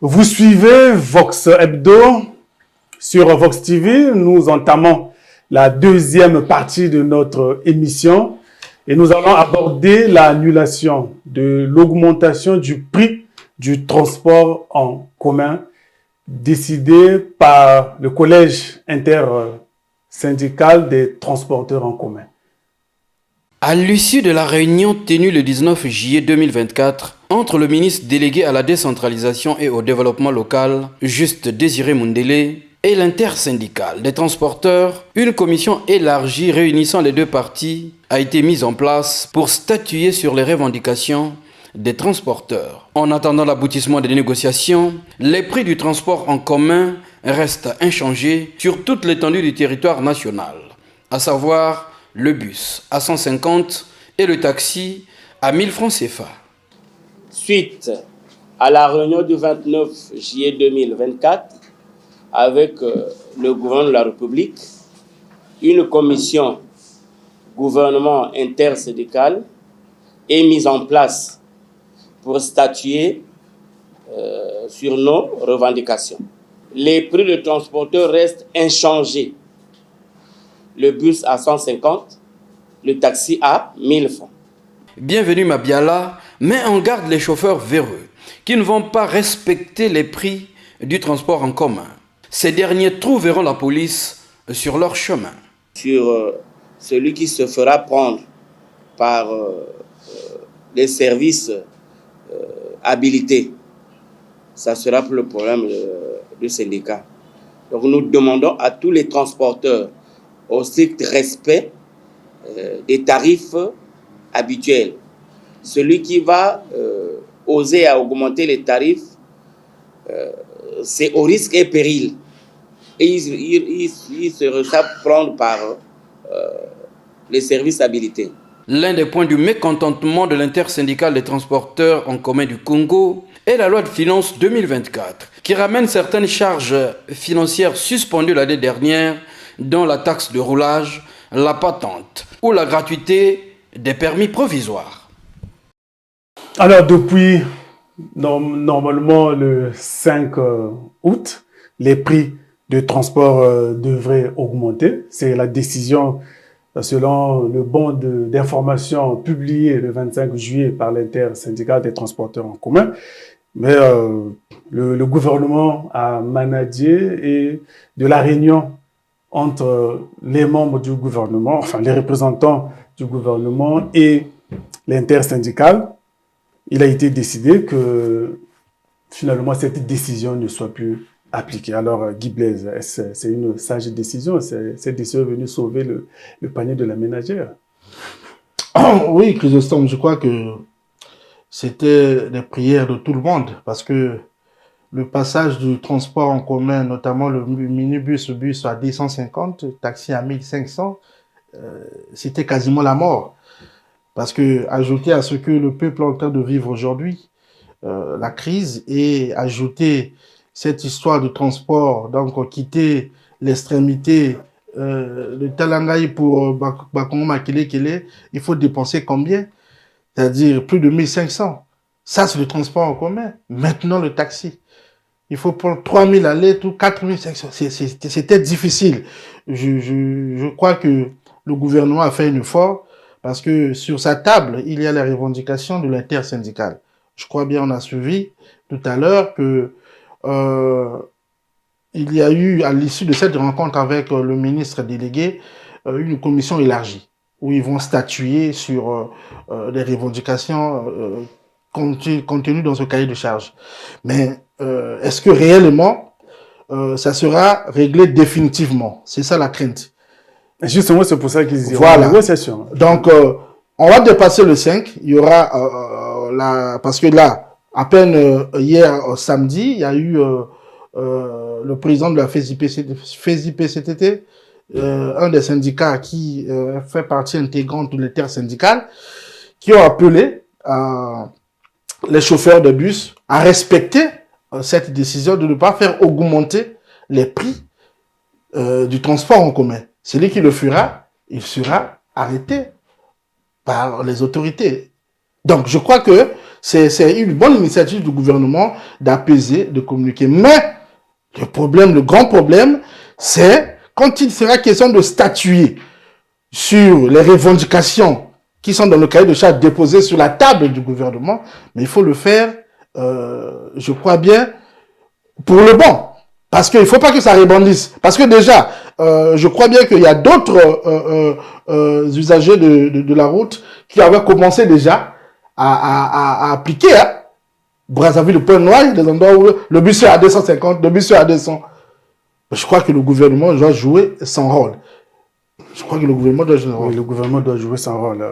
Vous suivez Vox Hebdo sur Vox TV. Nous entamons la deuxième partie de notre émission et nous allons aborder l'annulation de l'augmentation du prix du transport en commun décidée par le Collège intersyndical des transporteurs en commun. À l'issue de la réunion tenue le 19 juillet 2024 entre le ministre délégué à la décentralisation et au développement local, Juste Désiré Mundele, et l'intersyndicale des transporteurs, une commission élargie réunissant les deux parties a été mise en place pour statuer sur les revendications des transporteurs. En attendant l'aboutissement des négociations, les prix du transport en commun restent inchangés sur toute l'étendue du territoire national, à savoir le bus à 150 et le taxi à 1000 francs CFA. Suite à la réunion du 29 juillet 2024 avec le gouvernement de la République, une commission gouvernement intersyndical est mise en place pour statuer sur nos revendications. Les prix de transporteurs restent inchangés. Le bus à 150, le taxi à 1000 francs. Bienvenue Mabiala met en garde les chauffeurs véreux qui ne vont pas respecter les prix du transport en commun. Ces derniers trouveront la police sur leur chemin. Sur celui qui se fera prendre par les services habilités, ça sera pour le problème du syndicat. Donc nous demandons à tous les transporteurs au strict respect des tarifs habituels. Celui qui va oser à augmenter les tarifs, c'est au risque et péril. Et il se ressent prendre par les services habilités. L'un des points du mécontentement de l'intersyndicale des transporteurs en commun du Congo est la loi de finances 2024 qui ramène certaines charges financières suspendues l'année dernière, dont la taxe de roulage, la patente ou la gratuité des permis provisoires. Alors, depuis normalement le 5 août, les prix de transport devraient augmenter. C'est la décision selon le bon d'information publié le 25 juillet par l'intersyndicale des transporteurs en commun. Mais le gouvernement a managé et de la réunion entre les membres du gouvernement, enfin les représentants du gouvernement et l'intersyndicale, il a été décidé que finalement cette décision ne soit plus appliquée. Alors Guy Blaise, c'est une sage décision, cette décision est venue sauver le panier de la ménagère. Oui, Chrysostome, je crois que c'était les prières de tout le monde parce que le passage du transport en commun, notamment le minibus, le bus à 250, taxi à 1500, c'était quasiment la mort. Parce que, ajouter à ce que le peuple est en train de vivre aujourd'hui, la crise, et ajouter cette histoire de transport, donc quitter l'extrémité de Talangaï pour Bakongo Makele, il faut dépenser combien? C'est-à-dire plus de 1500. Ça, c'est le transport en commun. Maintenant, le taxi. Il faut prendre 3000 aller, tout 4500. C'était difficile. Je crois que le gouvernement a fait un effort parce que sur sa table, il y a les revendications de l'intersyndicale. Je crois bien on a suivi tout à l'heure que il y a eu, à l'issue de cette rencontre avec le ministre délégué, une commission élargie où ils vont statuer sur les revendications contenues dans ce cahier de charges. Mais est-ce que réellement ça sera réglé définitivement? C'est ça la crainte. Justement, c'est pour ça qu'ils diront voilà. Négociation. Donc, on va dépasser le 5. Il y aura parce que là, à peine hier samedi, il y a eu le président de la FESIP-CTT, un des syndicats qui fait partie intégrante de l'intersyndicale, qui ont appelé les chauffeurs de bus à respecter cette décision de ne pas faire augmenter les prix du transport en commun. Celui qui le fera, il sera arrêté par les autorités. Donc, je crois que C'est une bonne initiative du gouvernement d'apaiser, de communiquer. Mais le grand problème, c'est quand il sera question de statuer sur les revendications qui sont dans le cahier de charges déposées sur la table du gouvernement, mais il faut le faire, je crois bien, pour le bon. Parce qu'il ne faut pas que ça rebondisse. Parce que déjà, je crois bien qu'il y a d'autres usagers de la route qui avaient commencé déjà à appliquer. Hein. Brazzaville, le Point Noir, des endroits où le bus est à 250, le bus est à 200. Je crois que le gouvernement doit jouer son rôle. Oui, le gouvernement doit jouer son rôle.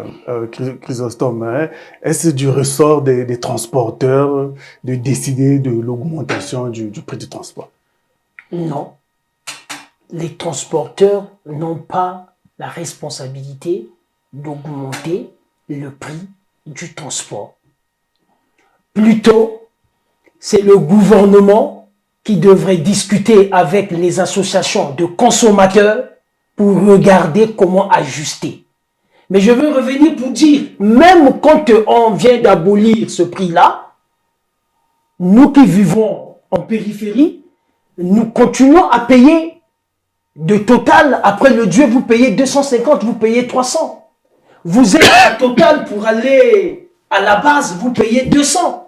Chrysostome, hein. Est-ce du ressort des transporteurs de décider de l'augmentation du prix du transport? Non. Les transporteurs n'ont pas la responsabilité d'augmenter le prix du transport. Plutôt, c'est le gouvernement qui devrait discuter avec les associations de consommateurs pour regarder comment ajuster. Mais je veux revenir pour dire, même quand on vient d'abolir ce prix-là, nous qui vivons en périphérie, nous continuons à payer de Total. Après le Dieu, vous payez 250, vous payez 300. Vous êtes à Total pour aller à la base, vous payez 200.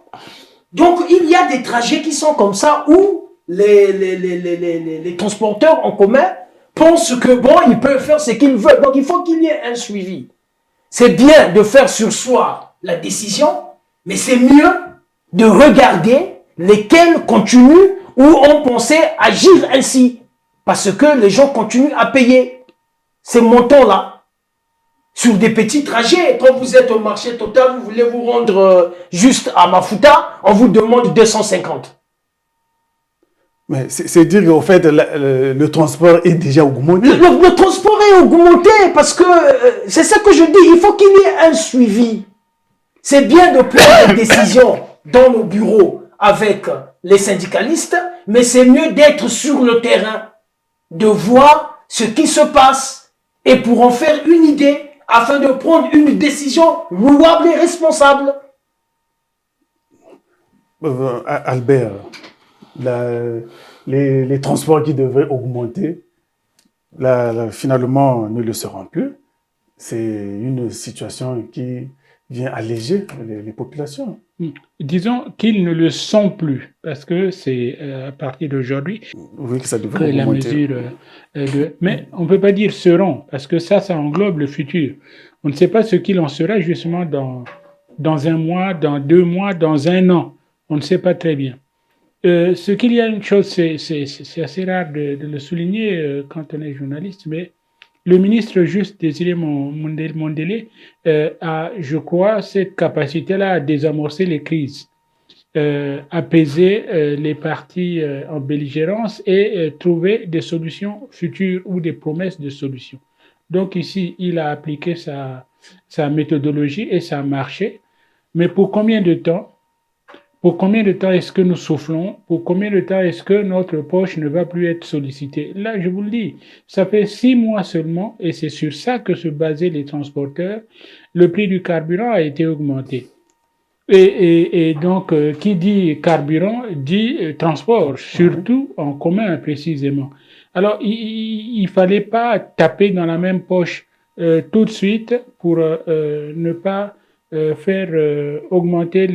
Donc, il y a des trajets qui sont comme ça où les transporteurs en commun pensent que bon, ils peuvent faire ce qu'ils veulent. Donc, il faut qu'il y ait un suivi. C'est bien de faire sur soi la décision, mais c'est mieux de regarder lesquels continuent où on pensait agir ainsi. Parce que les gens continuent à payer ces montants-là. Sur des petits trajets, quand vous êtes au marché Total, vous voulez vous rendre juste à Mafuta, on vous demande 250. Mais c'est dire qu'au fait, le transport est déjà augmenté. Le transport est augmenté parce que c'est ça que je dis, il faut qu'il y ait un suivi. C'est bien de prendre des décisions dans nos bureaux avec les syndicalistes, mais c'est mieux d'être sur le terrain, de voir ce qui se passe et pour en faire une idée afin de prendre une décision louable et responsable. Albert, les transports qui devraient augmenter, finalement, ne le seront plus. C'est une situation qui vient alléger les populations. Disons qu'ils ne le sont plus, parce que c'est à partir d'aujourd'hui oui, que ça que devrait la augmenter. mesure... Mais on ne peut pas dire seront, parce que ça englobe le futur. On ne sait pas ce qu'il en sera justement dans un mois, dans 2 mois, dans 1 an. On ne sait pas très bien. Ce qu'il y a une chose, c'est assez rare de le souligner quand on est journaliste, mais le ministre Juste Désiré Mondélé a, je crois, cette capacité-là à désamorcer les crises, apaiser les partis en belligérance et trouver des solutions futures ou des promesses de solutions. Donc ici, il a appliqué sa méthodologie et ça a marché. Mais pour combien de temps? Pour combien de temps est-ce que nous soufflons? Pour combien de temps est-ce que notre poche ne va plus être sollicitée? Là, je vous le dis, ça fait 6 mois seulement, et c'est sur ça que se basaient les transporteurs. Le prix du carburant a été augmenté. Et donc, qui dit carburant dit transport, surtout en commun précisément. Alors, il ne fallait pas taper dans la même poche tout de suite pour ne pas faire augmenter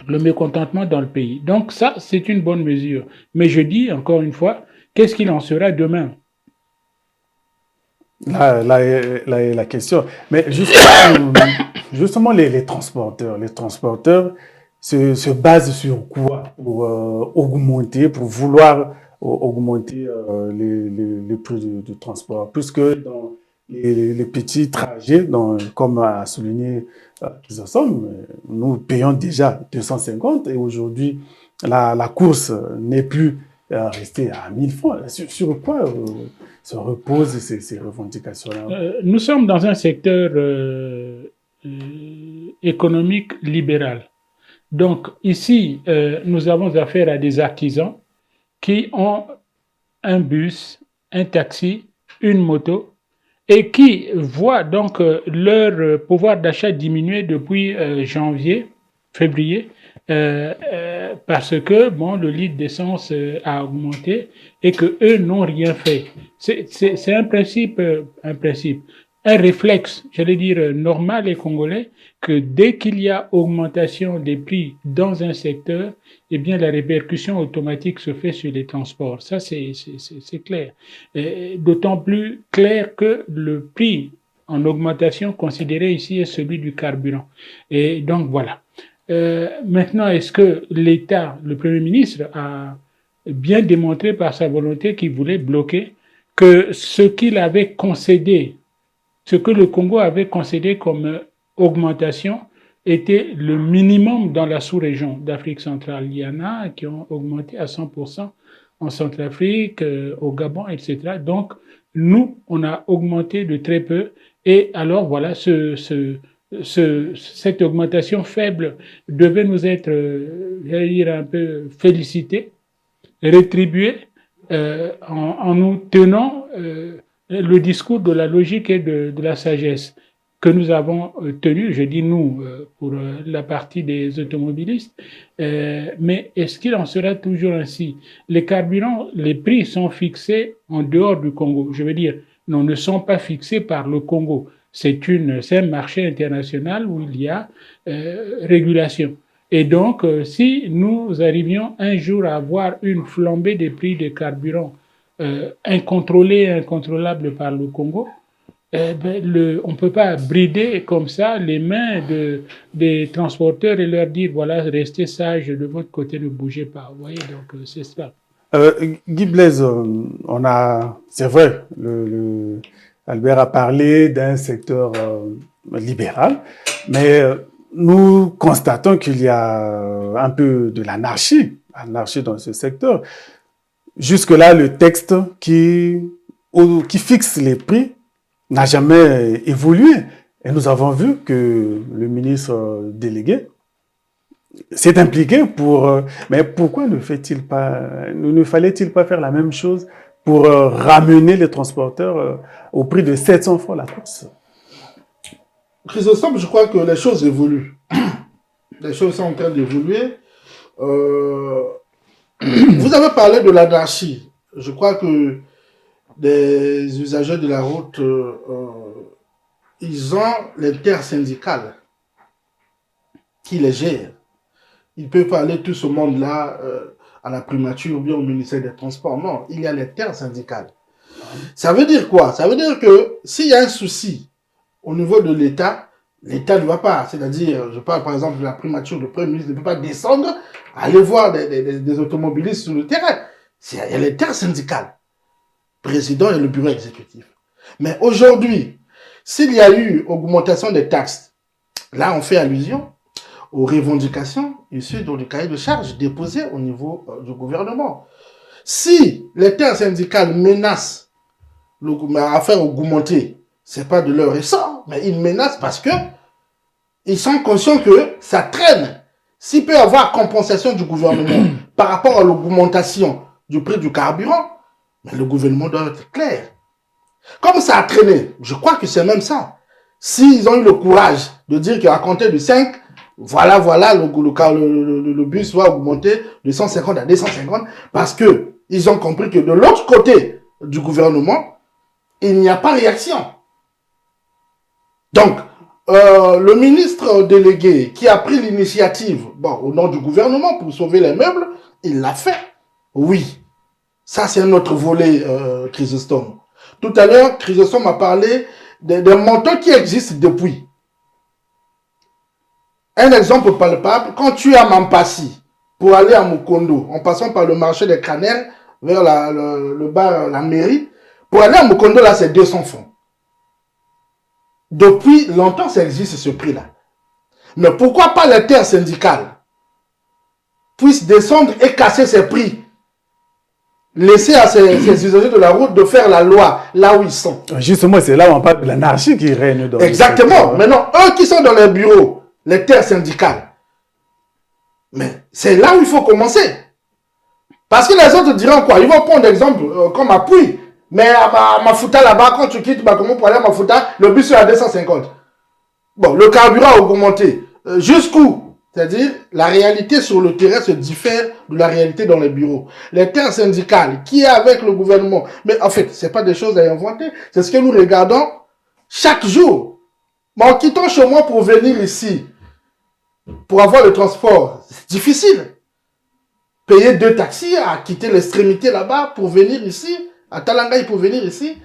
le mécontentement dans le pays. Donc ça, c'est une bonne mesure. Mais je dis encore une fois, qu'est-ce qu'il en sera demain? Là est la question. Mais justement les transporteurs se basent sur quoi pour augmenter, pour vouloir augmenter le prix du transport, puisque dans les petits trajets, comme a souligné Chrysostome, nous payons déjà 250 et aujourd'hui la course n'est plus restée à 1000 francs. Sur quoi se reposent ces revendications-là? Nous sommes dans un secteur économique libéral. Donc ici, nous avons affaire à des artisans qui ont un bus, un taxi, une moto, et qui voient donc leur pouvoir d'achat diminuer depuis février, parce que bon, le litre d'essence a augmenté et que eux n'ont rien fait. C'est un réflexe, j'allais dire normal et congolais, que dès qu'il y a augmentation des prix dans un secteur, eh bien la répercussion automatique se fait sur les transports. Ça, c'est clair. D'autant plus clair que le prix en augmentation considéré ici est celui du carburant. Et donc voilà. Maintenant, est-ce que l'État, le Premier ministre, a bien démontré par sa volonté qu'il voulait bloquer que ce qu'il avait concédé, ce que le Congo avait concédé comme augmentation était le minimum dans la sous-région d'Afrique centrale. Il y en a qui ont augmenté à 100% en Centrafrique, au Gabon, etc. Donc, nous, on a augmenté de très peu. Et alors, voilà, cette augmentation faible devait nous être, j'allais dire, un peu félicitée, rétribuée, en nous tenant le discours de la logique et de la sagesse que nous avons tenu, je dis nous, pour la partie des automobilistes, mais est-ce qu'il en sera toujours ainsi? Les carburants, les prix sont fixés en dehors du Congo. Je veux dire, ne sont pas fixés par le Congo. C'est un marché international où il y a régulation. Et donc, si nous arrivions un jour à avoir une flambée des prix des carburants incontrôlée, incontrôlable par le Congo, on ne peut pas brider comme ça les mains des transporteurs et leur dire, voilà, restez sages de votre côté, ne bougez pas. Vous voyez, donc c'est ça. Guy Blaise, c'est vrai, Albert a parlé d'un secteur libéral, mais nous constatons qu'il y a un peu de l'anarchie dans ce secteur. Jusque-là, le texte qui fixe les prix n'a jamais évolué. Et nous avons vu que le ministre délégué s'est impliqué mais pourquoi ne fallait-il pas faire la même chose pour ramener les transporteurs au prix de 700 francs la course? Chrysostome, je crois que les choses évoluent. Les choses sont en train d'évoluer. Vous avez parlé de l'anarchie. Je crois que les usagers de la route, ils ont l'intersyndicale qui les gère. Ils peuvent aller tout ce monde-là à la primature ou bien au ministère des Transports. Non, il y a l'intersyndicale. Ça veut dire quoi? Ça veut dire que s'il y a un souci au niveau de l'État, l'État ne va pas. C'est-à-dire, je parle par exemple de la primature, le Premier ministre ne peut pas descendre, aller voir des automobilistes sur le terrain. Il y a l'intersyndicale, président et le bureau exécutif. Mais aujourd'hui, s'il y a eu augmentation des taxes, là on fait allusion aux revendications issues du cahier de charges déposé au niveau du gouvernement. Si l'intersyndicale menace à faire augmenter, c'est pas de leur ressort, mais ils menacent parce que ils sont conscients que ça traîne. S'il peut y avoir compensation du gouvernement par rapport à l'augmentation du prix du carburant, mais le gouvernement doit être clair. Comme ça a traîné, je crois que c'est même ça. S'ils ont eu le courage de dire qu'à compter de 5, voilà, le bus va augmenter de 150 à 250 parce que ils ont compris que de l'autre côté du gouvernement, il n'y a pas réaction. Donc, le ministre délégué qui a pris l'initiative, au nom du gouvernement pour sauver les meubles, il l'a fait. Oui. Ça, c'est un autre volet, Chrysostome. Tout à l'heure, Chrysostome a parlé des montants qui existent depuis. Un exemple palpable, quand tu es à Mampassi, pour aller à Mukondo, en passant par le marché des Canels, vers le bar, la mairie, pour aller à Mukondo, là, c'est 200 francs. Depuis longtemps, ça existe ce prix-là. Mais pourquoi pas l'intersyndicale puisse descendre et casser ces prix? Laisser à ces usagers de la route de faire la loi là où ils sont. Justement, c'est là où on parle de l'anarchie qui règne dans Exactement. Maintenant, eux qui sont dans les bureaux, l'intersyndicale, mais c'est là où il faut commencer. Parce que les autres diront quoi? Ils vont prendre l'exemple comme appui. Mais à Mafuta là-bas, quand tu quittes Bakomo pour aller à Mafuta, le bus est à 250. Bon, le carburant a augmenté. Jusqu'où? C'est-à-dire, la réalité sur le terrain se diffère de la réalité dans les bureaux. Les terres syndicales, qui est avec le gouvernement, mais en fait, c'est pas des choses à inventer, c'est ce que nous regardons chaque jour. Mais en quittant chez moi pour venir ici, pour avoir le transport, c'est difficile. Payer 2 taxis, à quitter l'extrémité là-bas pour venir ici, à Talangaï pour venir ici,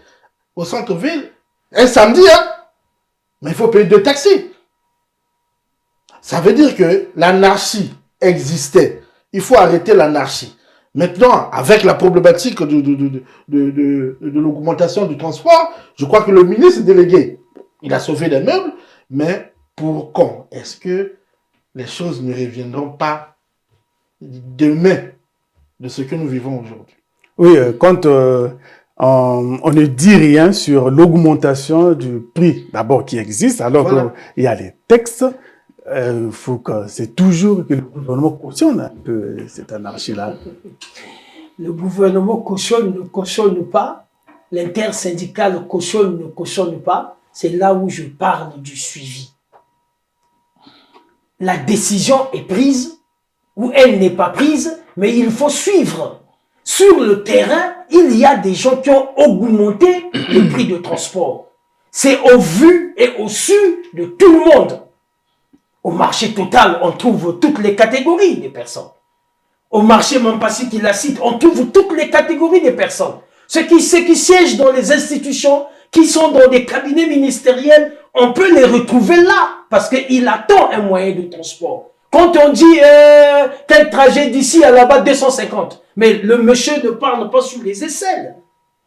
au centre-ville, un samedi, hein. Mais il faut payer 2 taxis. Ça veut dire que l'anarchie existait. Il faut arrêter l'anarchie. Maintenant, avec la problématique de l'augmentation du transport, je crois que le ministre délégué, il a sauvé des meubles, mais pour quand? Est-ce que les choses ne reviendront pas demain de ce que nous vivons aujourd'hui? Oui, quand on ne dit rien sur l'augmentation du prix, d'abord qui existe, alors Voilà. qu'il y a les textes, faut que c'est toujours que le gouvernement cautionne un peu cette anarchie-là. Le gouvernement cautionne, ne cautionne pas. L'intersyndicale cautionne, ne cautionne pas. C'est là où je parle du suivi. La décision est prise ou elle n'est pas prise, mais il faut suivre. Sur le terrain, il y a des gens qui ont augmenté le prix de transport. C'est au vu et au su de tout le monde. Au marché total, on trouve toutes les catégories des personnes. Au marché Mampassi qui la cite, on trouve toutes les catégories des personnes. Ceux qui siègent dans les institutions, qui sont dans des cabinets ministériels, on peut les retrouver là, parce qu'il attend un moyen de transport. Quand on dit tel trajet d'ici à là-bas 250, mais le monsieur ne parle pas sur les aisselles.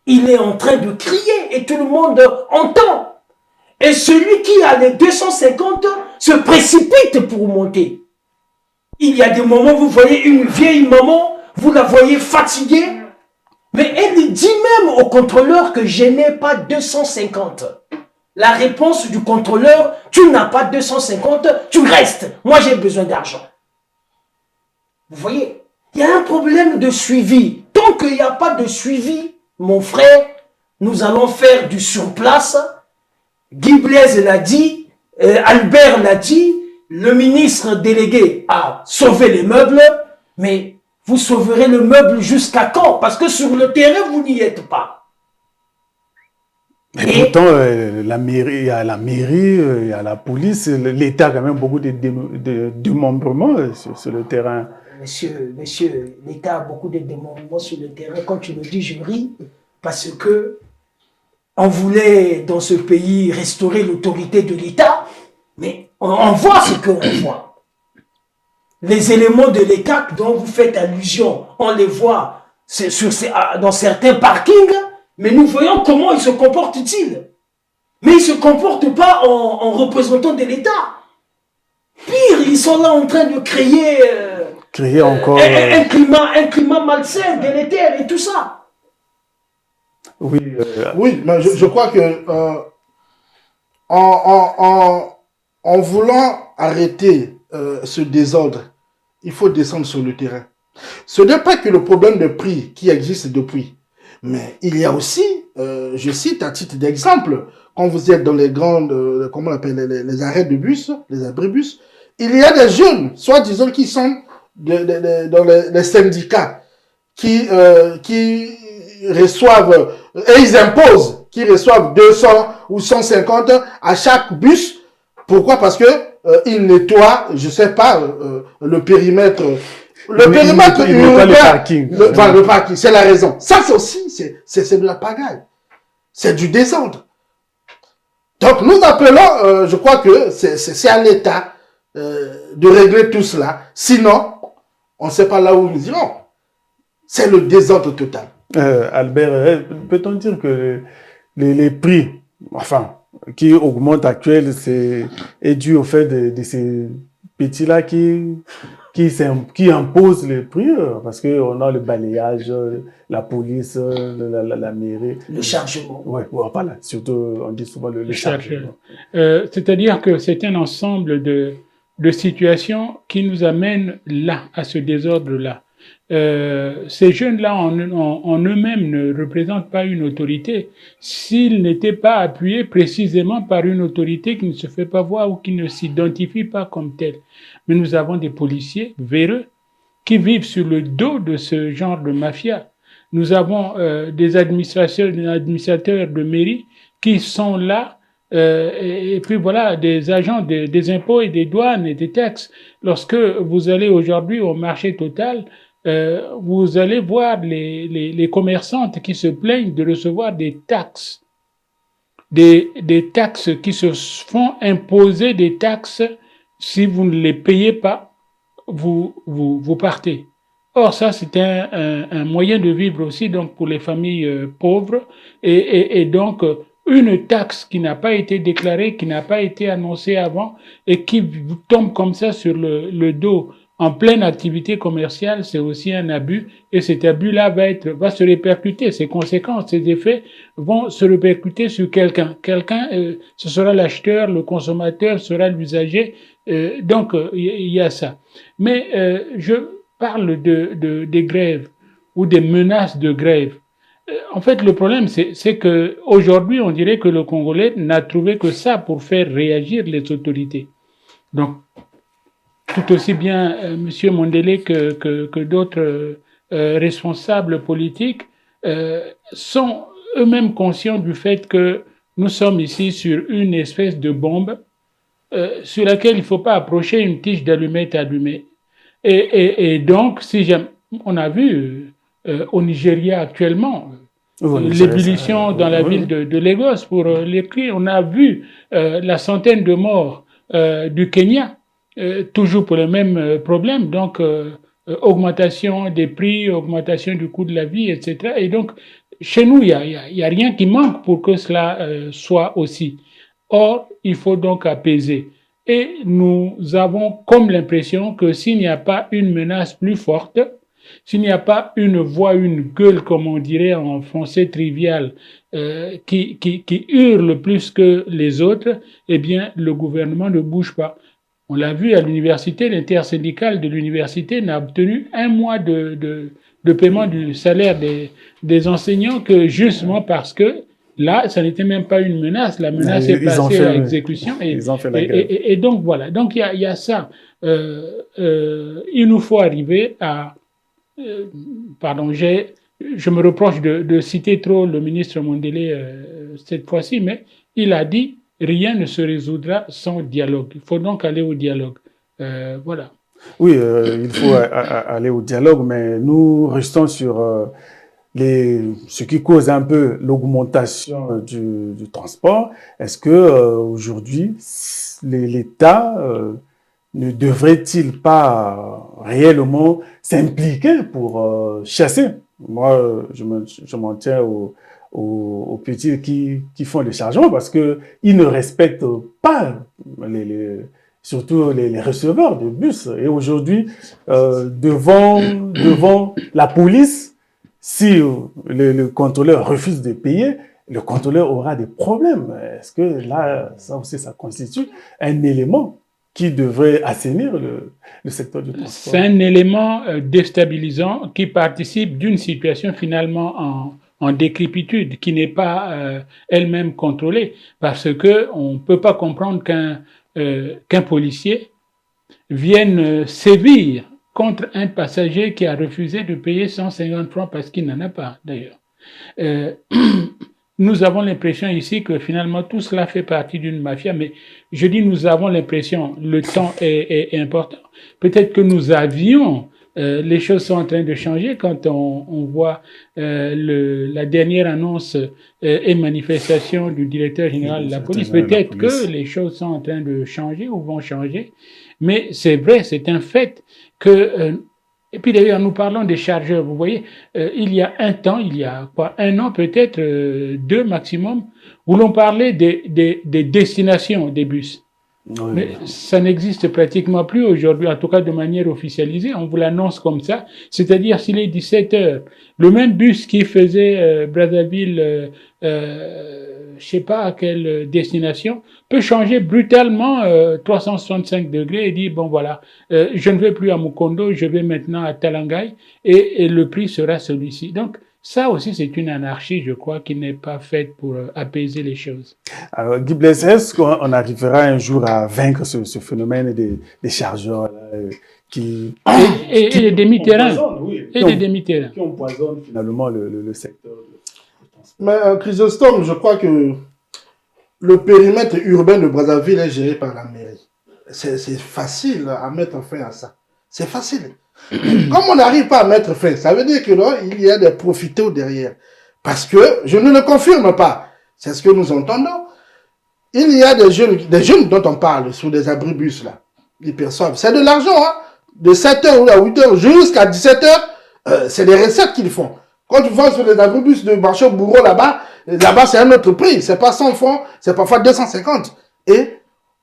Il est en train de crier et tout le monde entend. Et celui qui a les 250 se précipite pour monter. Il y a des moments, vous voyez une vieille maman, vous la voyez fatiguée, mais elle dit même au contrôleur que je n'ai pas 250. La réponse du contrôleur, tu n'as pas 250, tu restes. Moi, j'ai besoin d'argent. Vous voyez, il y a un problème de suivi. Tant qu'il n'y a pas de suivi, mon frère, nous allons faire du surplace. Guy Blaise l'a dit, Albert l'a dit, le ministre délégué a sauvé les meubles, mais vous sauverez le meuble jusqu'à quand? Parce que sur le terrain, vous n'y êtes pas. Mais pourtant, la mairie, il y a la mairie, il y a la police, l'État a quand même beaucoup de démembrements sur le terrain. Monsieur, l'État a beaucoup de démembrements sur le terrain. Quand tu me dis, je ris, parce que on voulait, dans ce pays, restaurer l'autorité de l'État, mais on voit ce qu'on voit. Les éléments de l'État dont vous faites allusion, on les voit dans certains parkings, mais nous voyons comment ils se comportent-ils. Mais ils ne se comportent pas en représentants de l'État. Pire, ils sont là en train de créer encore un climat malsain, délétère et tout ça. Oui, oui, mais je crois que en voulant arrêter ce désordre, il faut descendre sur le terrain. Ce n'est pas que le problème de prix qui existe depuis, mais il y a aussi, je cite à titre d'exemple, quand vous êtes dans les grandes, comment on appelle, les arrêts de bus, les abribus, il y a des jeunes, soi-disant, qui sont dans les syndicats, qui reçoivent, et ils imposent, qui reçoivent 200 ou 150 à chaque bus. Pourquoi? Parce que ils nettoient, je sais pas, le périmètre. Le périmètre urbain, le parking, c'est la raison. Ça, c'est aussi, c'est de la pagaille. C'est du désordre. Donc, nous appelons, je crois que c'est à l'État de régler tout cela. Sinon, on ne sait pas là où nous irons. C'est le désordre total. Albert, peut-on dire que les prix, enfin, qui augmentent actuellement, est dû au fait de ces petits-là qui imposent les prix, parce qu'on a le balayage, la police, la mairie. Le chargement. Oui, voilà, surtout, on dit souvent le chargement. C'est-à-dire que c'est un ensemble de situations qui nous amènent là, à ce désordre-là. ces jeunes-là en eux-mêmes ne représentent pas une autorité s'ils n'étaient pas appuyés précisément par une autorité qui ne se fait pas voir ou qui ne s'identifie pas comme telle. Mais nous avons des policiers véreux qui vivent sur le dos de ce genre de mafia. Nous avons des administrateurs de mairie qui sont là, et puis voilà, des agents des impôts et des douanes et des taxes. Lorsque vous allez aujourd'hui au marché Total, vous allez voir les commerçantes qui se plaignent de recevoir des taxes. Des taxes qui se font imposer des taxes si vous ne les payez pas, vous partez. Or, ça, c'est un moyen de vivre aussi donc pour les familles pauvres et donc une taxe qui n'a pas été déclarée, qui n'a pas été annoncée avant et qui tombe comme ça sur le dos en pleine activité commerciale, c'est aussi un abus et cet abus-là va se répercuter. Ses conséquences, ses effets vont se répercuter sur quelqu'un. Quelqu'un, ce sera l'acheteur, le consommateur sera l'usager. Donc, il y a ça. Mais je parle des grèves ou des menaces de grève. En fait, le problème, c'est que aujourd'hui, on dirait que le Congolais n'a trouvé que ça pour faire réagir les autorités. Donc, tout aussi bien M. Mondele que d'autres responsables politiques sont eux-mêmes conscients du fait que nous sommes ici sur une espèce de bombe sur laquelle il ne faut pas approcher une tige d'allumette allumée. Et donc, on a vu au Nigeria actuellement l'ébullition dans la ville de Lagos pour les prix. On a vu la centaine de morts du Kenya, toujours pour le même problème. Donc, augmentation des prix, augmentation du coût de la vie, etc. Et donc, chez nous, il y a rien qui manque pour que cela soit aussi. Or, il faut donc apaiser. Et nous avons comme l'impression que s'il n'y a pas une menace plus forte, s'il n'y a pas une voix, une gueule, comme on dirait en français trivial, qui hurle plus que les autres, eh bien, le gouvernement ne bouge pas. On l'a vu à l'université, l'intersyndicale de l'université n'a obtenu un mois de paiement du salaire des enseignants que justement parce que là, ça n'était même pas une menace. La menace est passée à l'exécution. Et donc, voilà. Donc, il y a ça. Il nous faut arriver à... pardon, je me reproche de citer trop le ministre Mondele cette fois-ci, mais il a dit rien ne se résoudra sans dialogue. Il faut donc aller au dialogue. Voilà. Oui, il faut aller au dialogue, mais nous restons sur... ce qui cause un peu l'augmentation du transport. Est-ce que aujourd'hui l'État ne devrait-il pas réellement s'impliquer pour chasser? Moi, je m'en tiens aux petits qui font le chargement parce que ils ne respectent pas surtout les receveurs de bus. Et aujourd'hui, devant la police, si le contrôleur refuse de payer, le contrôleur aura des problèmes. Est-ce que là, ça aussi, ça constitue un élément qui devrait assainir le secteur du transport? C'est un élément déstabilisant qui participe d'une situation finalement en décrépitude, qui n'est pas elle-même contrôlée, parce qu'on ne peut pas comprendre qu'un policier vienne sévir contre un passager qui a refusé de payer 150 francs parce qu'il n'en a pas, d'ailleurs. Nous avons l'impression ici que finalement tout cela fait partie d'une mafia, mais je dis nous avons l'impression, le temps est important. Peut-être que nous avions, les choses sont en train de changer quand on voit la dernière annonce et manifestation du directeur général de la police. Peut-être que les choses sont en train de changer ou vont changer, mais c'est vrai, c'est un fait que... et puis d'ailleurs, nous parlons des chargeurs. Vous voyez, il y a un an peut-être, 2 maximum, où l'on parlait des destinations des bus. Oui, Mais ça n'existe pratiquement plus aujourd'hui, en tout cas de manière officialisée. On vous l'annonce comme ça. C'est-à-dire, s'il est 17 heures, le même bus qui faisait Brazzaville, je sais pas à quelle destination, peut changer brutalement 365 degrés et dire, bon voilà, je ne vais plus à Mukondo, je vais maintenant à Talangai et le prix sera celui-ci. Donc, ça aussi, c'est une anarchie, je crois, qui n'est pas faite pour apaiser les choses. Alors, Guy Blaise, est-ce qu'on arrivera un jour à vaincre ce phénomène des chargeurs là, qui, Et les demi-terrains. empoisonnent, oui, Et des demi-terrains. qui empoisonnent finalement le secteur de transport? Mais Chrysostome, je crois que le périmètre urbain de Brazzaville est géré par la mairie. C'est facile à mettre fin à ça. C'est facile. Comme on n'arrive pas à mettre fin, ça veut dire que là, il y a des profiteurs derrière. Parce que, je ne le confirme pas, c'est ce que nous entendons. Il y a des jeunes dont on parle sur des abribus là. Ils perçoivent. C'est de l'argent, hein. De 7h ou à 8h jusqu'à 17h, c'est des recettes qu'ils font. Quand tu vas sur les abribus de marché au bourreau là-bas, c'est un autre prix. C'est pas 100 francs, c'est parfois 250. Et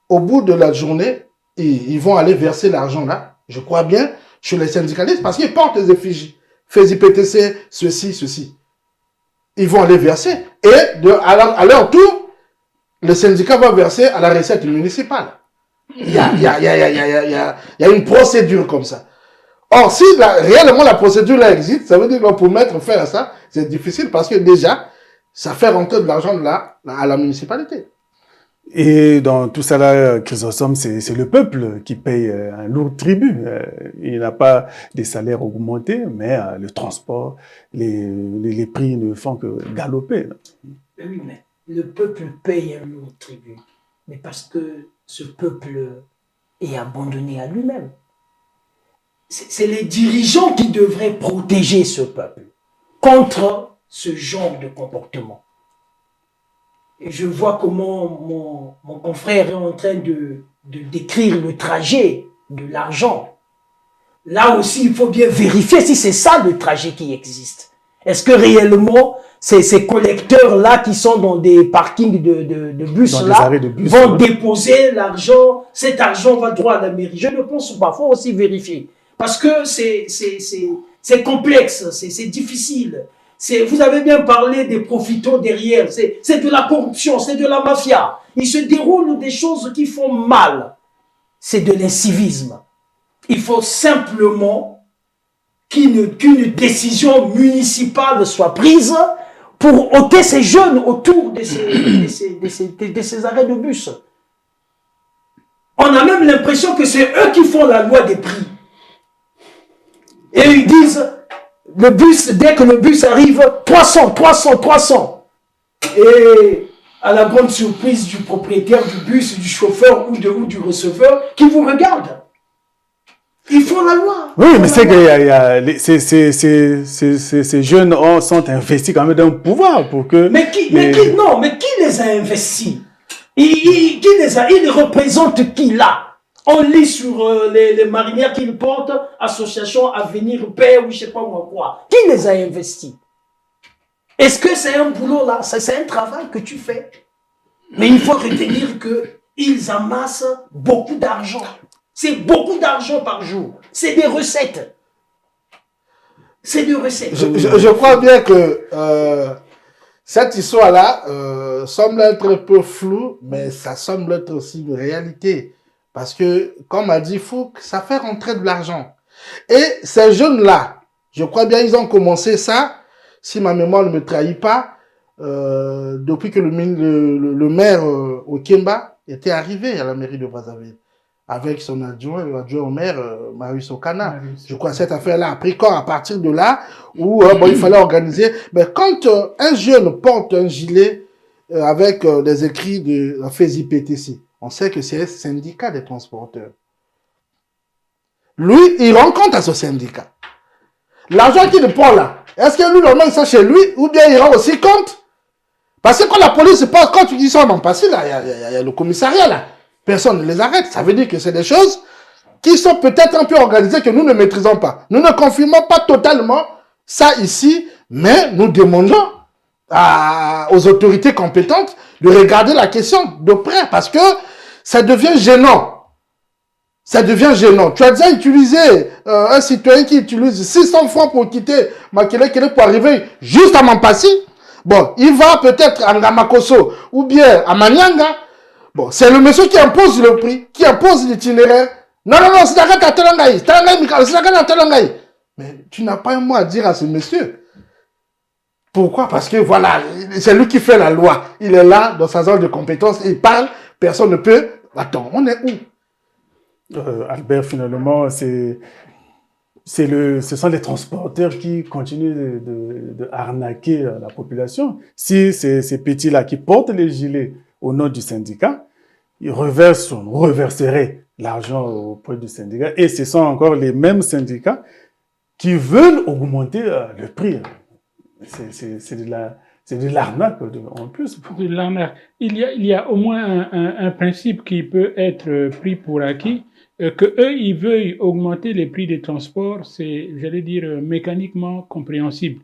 au bout de la journée, ils vont aller verser l'argent là, je crois bien, chez les syndicalistes parce qu'ils portent des effigies. Fais IPTC, ceci. Ils vont aller verser. Et à leur tour, le syndicat va verser à la recette municipale. Il y a une procédure comme ça. Or, si réellement la procédure là existe, ça veut dire que pour mettre fin à ça, c'est difficile parce que déjà, ça fait rentrer de l'argent à la municipalité. Et dans tout ça là, Chrysostome, c'est le peuple qui paye un lourd tribut. Il n'a pas des salaires augmentés, mais le transport, les prix ne font que galoper. Oui, mais le peuple paye un lourd tribut, mais parce que ce peuple est abandonné à lui-même. C'est les dirigeants qui devraient protéger ce peuple contre ce genre de comportement. Et je vois comment mon confrère est en train de décrire le trajet de l'argent. Là aussi, il faut bien vérifier si c'est ça le trajet qui existe. Est-ce que réellement, ces collecteurs-là qui sont dans des parkings de bus-là vont déposer l'argent, cet argent va droit à la mairie? Je ne pense pas, il faut aussi vérifier. Parce que c'est complexe, c'est difficile. Vous avez bien parlé des profiteurs derrière, c'est de la corruption, c'est de la mafia. Il se déroule des choses qui font mal. C'est de l'incivisme. Il faut simplement qu'une décision municipale soit prise pour ôter ces jeunes autour de ces arrêts de bus. On a même l'impression que c'est eux qui font la loi des prix. Et ils disent, dès que le bus arrive, 300. Et à la grande surprise du propriétaire du bus, du chauffeur ou du receveur, qui vous regarde. Ils font la loi. Oui, mais c'est que ces jeunes sont investis quand même dans le pouvoir pour que... Mais qui les a investis? Ils représentent qui là? On lit sur les marinières qu'ils portent, association Avenir Père ou je sais pas moi quoi. Qui les a investis? Est-ce que c'est un boulot là? C'est un travail que tu fais. Mais il faut retenir qu'ils amassent beaucoup d'argent. C'est beaucoup d'argent par jour. C'est des recettes. C'est des recettes. Je crois bien que cette histoire-là semble être un peu floue, mais ça semble être aussi une réalité. Parce que, comme a dit Fouque, ça fait rentrer de l'argent. Et ces jeunes-là, je crois bien ils ont commencé ça, si ma mémoire ne me trahit pas, depuis que le maire Okemba était arrivé à la mairie de Brazzaville, avec son adjoint au maire, Marius Okana. Je crois que cette affaire-là a pris corps à partir de là, où il fallait organiser. Mais quand un jeune porte un gilet avec des écrits de la FESI-PTC, on sait que c'est un syndicat des transporteurs. Lui, il rend compte à ce syndicat. L'argent qu'il prend là, est-ce que lui, normalement, ça chez lui, ou bien il rend aussi compte? Parce que quand la police passe, quand tu dis ça, on en passe, là, il y a le commissariat là. Personne ne les arrête. Ça veut dire que c'est des choses qui sont peut-être un peu organisées que nous ne maîtrisons pas. Nous ne confirmons pas totalement ça ici, mais nous demandons aux autorités compétentes de regarder la question de près parce que ça devient gênant. Ça devient gênant. Tu as déjà utilisé un citoyen qui utilise 600 francs pour quitter Makelele pour arriver juste à Mampassi. Bon, il va peut-être à Ngamakoso ou bien à Manyanga. Bon, c'est le monsieur qui impose le prix, qui impose l'itinéraire. Non, c'est d'accord, mais tu n'as pas un mot à dire à ce monsieur. Pourquoi? Parce que voilà, c'est lui qui fait la loi. Il est là dans sa zone de compétence, il parle, personne ne peut. Attends, on est où? Albert, finalement, ce sont les transporteurs qui continuent de arnaquer la population. Si ces petits-là qui portent les gilets au nom du syndicat, ils reverseraient l'argent auprès du syndicat. Et ce sont encore les mêmes syndicats qui veulent augmenter le prix. C'est de l'arnaque en plus. De l'arnaque. Il y a au moins un principe qui peut être pris pour acquis. Que eux, ils veuillent augmenter les prix des transports, c'est, j'allais dire, mécaniquement compréhensible.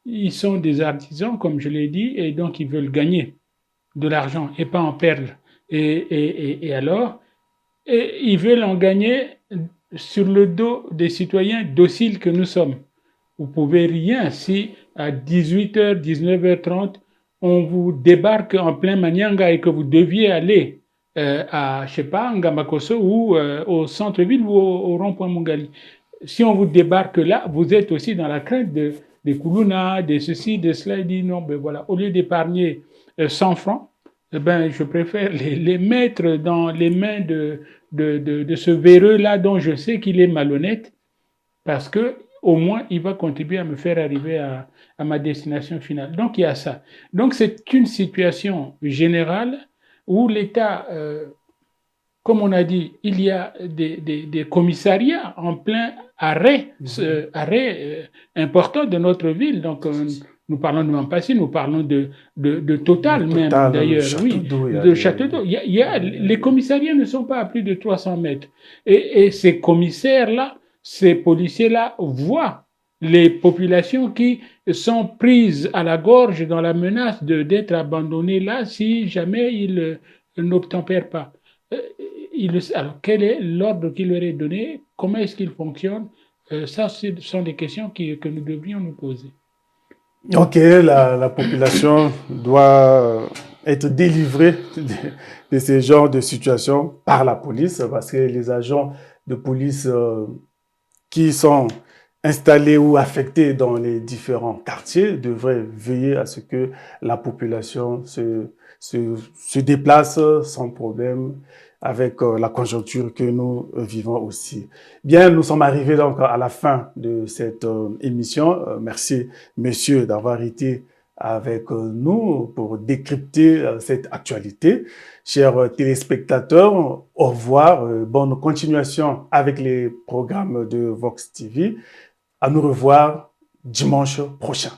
Ils sont des artisans, comme je l'ai dit, et donc ils veulent gagner de l'argent et pas en perdre. Et alors, ils veulent en gagner sur le dos des citoyens dociles que nous sommes. Vous pouvez rien si à 18h, 19h30, on vous débarque en plein Manyanga et que vous deviez aller à, je sais pas, Ngamakoso ou au centre-ville ou au rond-point Mungali. Si on vous débarque là, vous êtes aussi dans la crainte des Koulouna, de ceci, de cela. Il dit non, ben voilà, au lieu d'épargner 100 francs, eh ben, je préfère les mettre dans les mains de ce véreux-là dont je sais qu'il est malhonnête parce que au moins, il va contribuer à me faire arriver à ma destination finale. Donc, il y a ça. Donc, c'est une situation générale où l'État, comme on a dit, il y a des commissariats en plein arrêt, important de notre ville. Donc, nous parlons de Mampassi, nous parlons de Total même, d'ailleurs, oui, de Château d'Eau. Les commissariats ne sont pas à plus de 300 mètres. Et ces commissaires-là, ces policiers-là voient les populations qui sont prises à la gorge dans la menace d'être abandonnées là si jamais ils n'obtempèrent pas. Alors, quel est l'ordre qui leur est donné? Comment est-ce qu'il fonctionne? Ça, ce sont des questions que nous devrions nous poser. Ok, la population doit être délivrée de ce genre de situation par la police parce que les agents de police qui sont installés ou affectés dans les différents quartiers devraient veiller à ce que la population se déplace sans problème avec la conjoncture que nous vivons aussi. Bien, nous sommes arrivés donc à la fin de cette émission. Merci, messieurs, d'avoir été avec nous pour décrypter cette actualité. Chers téléspectateurs, au revoir. Bonne continuation avec les programmes de Vox TV. À nous revoir dimanche prochain.